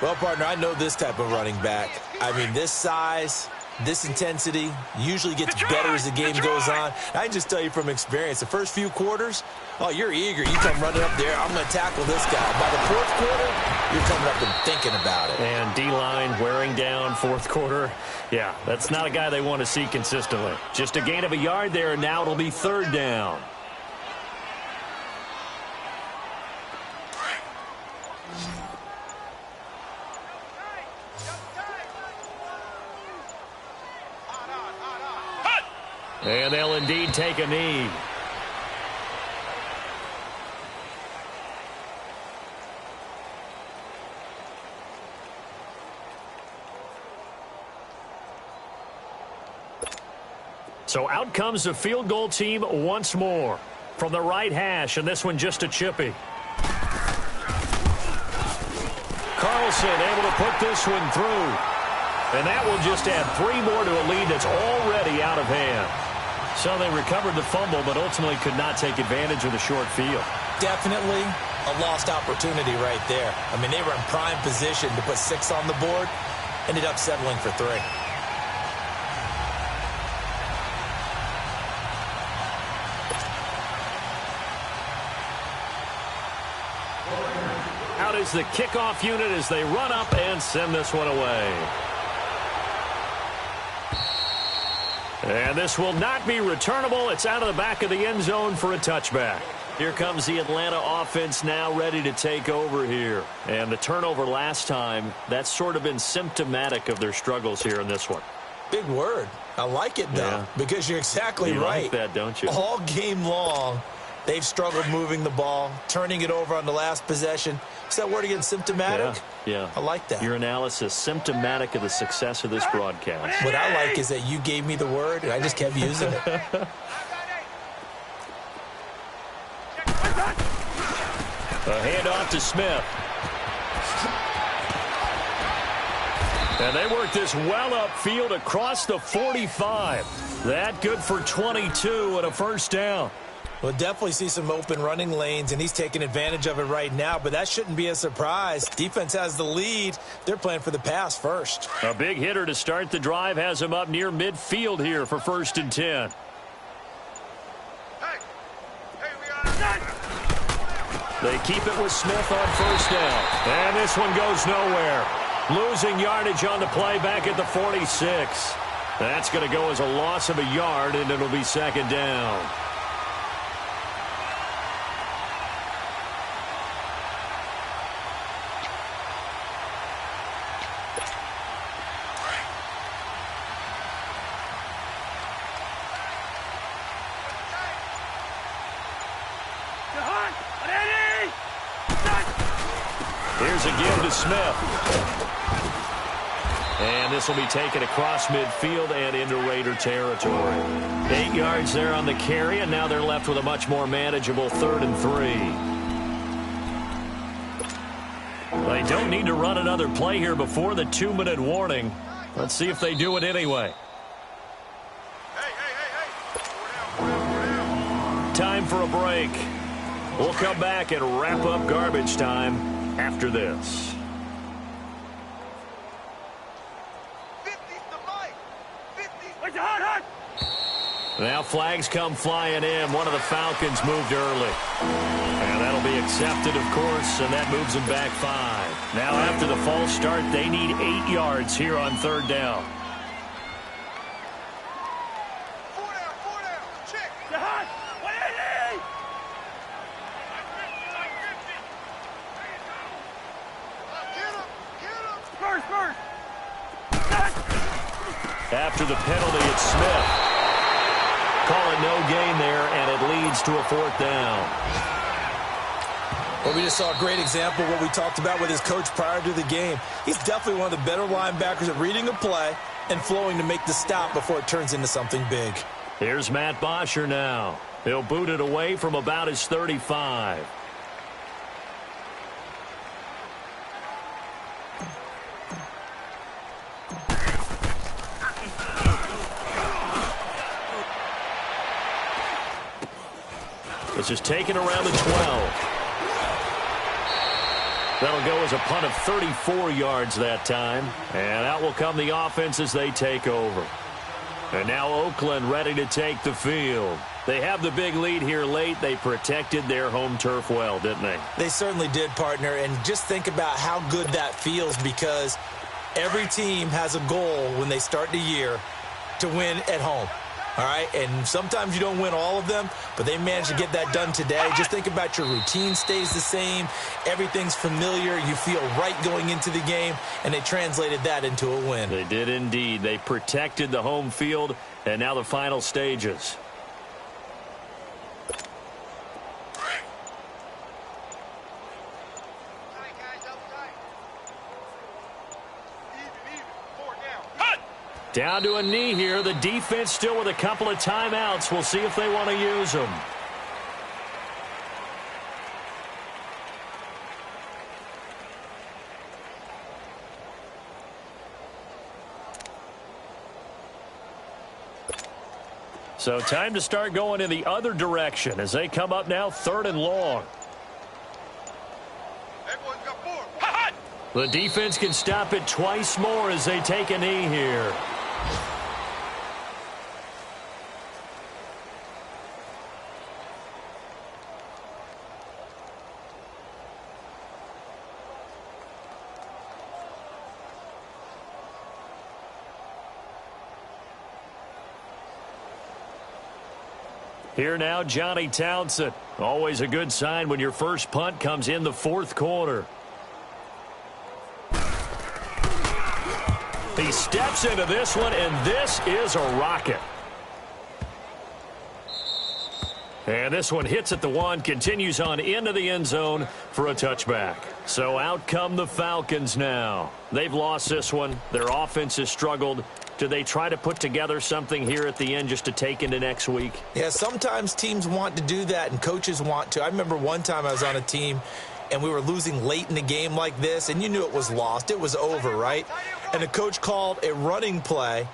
Well, partner, I know this type of running back. I mean, this size, this intensity usually gets better as the game goes on. I can just tell you from experience, the first few quarters, oh, you're eager. You come running up there, I'm going to tackle this guy. By the fourth quarter, you're coming up and thinking about it. And D-line wearing down fourth quarter. Yeah, that's not a guy they want to see consistently. Just a gain of a yard there, and now it'll be 3rd down. And they'll indeed take a knee. So out comes the field goal team once more. From the right hash, and this one just a chippy. Carlson able to put this one through. And that will just add 3 more to a lead that's already out of hand. So they recovered the fumble, but ultimately could not take advantage of the short field. Definitely a lost opportunity right there. I mean, they were in prime position to put 6 on the board. Ended up settling for 3. Out is the kickoff unit as they run up and send this one away. And this will not be returnable. It's out of the back of the end zone for a touchback. Here comes the Atlanta offense now ready to take over here. And the turnover last time, that's sort of been symptomatic of their struggles here in this one. Big word. I like it, though, because you're exactly right. You like that, don't you? All game long, they've struggled moving the ball, turning it over on the last possession. Is that word again, symptomatic? Yeah. I like that. Your analysis, symptomatic of the success of this broadcast. What I like is that you gave me the word, and I just kept using it. A handoff to Smith. And they work this well upfield across the 45. That good for 22 and a 1st down. We'll definitely see some open running lanes, and he's taking advantage of it right now, but that shouldn't be a surprise. Defense has the lead. They're playing for the pass first. A big hitter to start the drive has him up near midfield here for 1st and 10. They keep it with Smith on 1st down. And this one goes nowhere. Losing yardage on the play back at the 46. That's going to go as a loss of a yard, and it'll be 2nd down. Here's a give to Smith. And this will be taken across midfield and into Raider territory. 8 yards there on the carry, and now they're left with a much more manageable 3rd and 3. They don't need to run another play here before the 2-minute warning. Let's see if they do it anyway. Time for a break. We'll come back and wrap up garbage time after this. Now flags come flying in. One of the Falcons moved early. And that'll be accepted, of course, and that moves them back 5. Now after the false start, they need 8 yards here on 3rd down. After the penalty, it's Smith. Call it no gain there, and it leads to a 4th down. Well, we just saw a great example of what we talked about with his coach prior to the game. He's definitely one of the better linebackers at reading a play and flowing to make the stop before it turns into something big. Here's Matt Bosher now. He'll boot it away from about his 35. This is taken around the 12. That'll go as a punt of 34 yards that time. And out will come the offense as they take over. And now Oakland ready to take the field. They have the big lead here late. They protected their home turf well, didn't they? They certainly did, partner. And just think about how good that feels, because every team has a goal when they start the year to win at home. All right, and sometimes you don't win all of them, but they managed to get that done today. Just think about your routine stays the same. Everything's familiar. You feel right going into the game, and they translated that into a win. They did indeed. They protected the home field, and now the final stages. Down to a knee here. The defense still with a couple of timeouts. We'll see if they want to use them. So time to start going in the other direction as they come up now 3rd and long. The defense can stop it twice more as they take a knee here. Here now, Johnny Townsend. Always a good sign when your first punt comes in the 4th quarter. He steps into this one, and this is a rocket. And this one hits at the 1, continues on into the end zone for a touchback. So out come the Falcons now. They've lost this one. Their offense has struggled. Do they try to put together something here at the end just to take into next week? Yeah, sometimes teams want to do that, and coaches want to. I remember one time I was on a team, and we were losing late in the game like this, and you knew it was lost. It was over, right? And the coach called a running play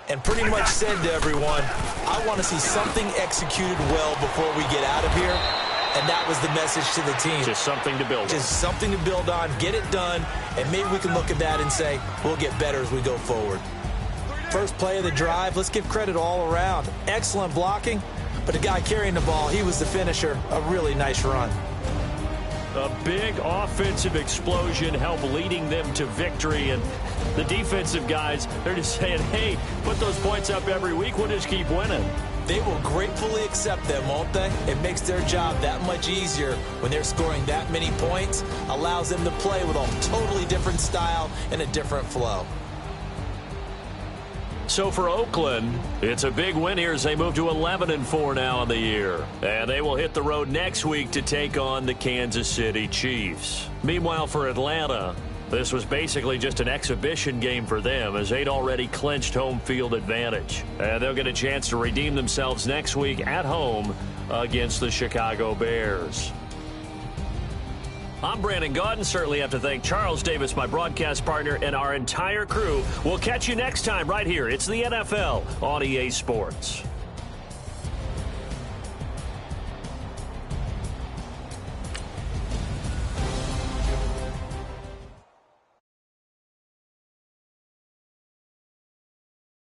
and pretty much said to everyone, I want to see something executed well before we get out of here. And that was the message to the team. Just something to build on. Just something to build on, get it done, and maybe we can look at that and say, we'll get better as we go forward. First play of the drive, let's give credit all around. Excellent blocking, but the guy carrying the ball, he was the finisher. A really nice run. A big offensive explosion helped leading them to victory, and the defensive guys, they're just saying, hey, put those points up every week, we'll just keep winning. They will gratefully accept them, won't they? It makes their job that much easier when they're scoring that many points, allows them to play with a totally different style and a different flow. So for Oakland, it's a big win here as they move to 11-4 now on the year. And they will hit the road next week to take on the Kansas City Chiefs. Meanwhile, for Atlanta, this was basically just an exhibition game for them as they'd already clinched home field advantage. And they'll get a chance to redeem themselves next week at home against the Chicago Bears. I'm Brandon Gaudin. Certainly have to thank Charles Davis, my broadcast partner, and our entire crew. We'll catch you next time right here. It's the NFL on EA Sports.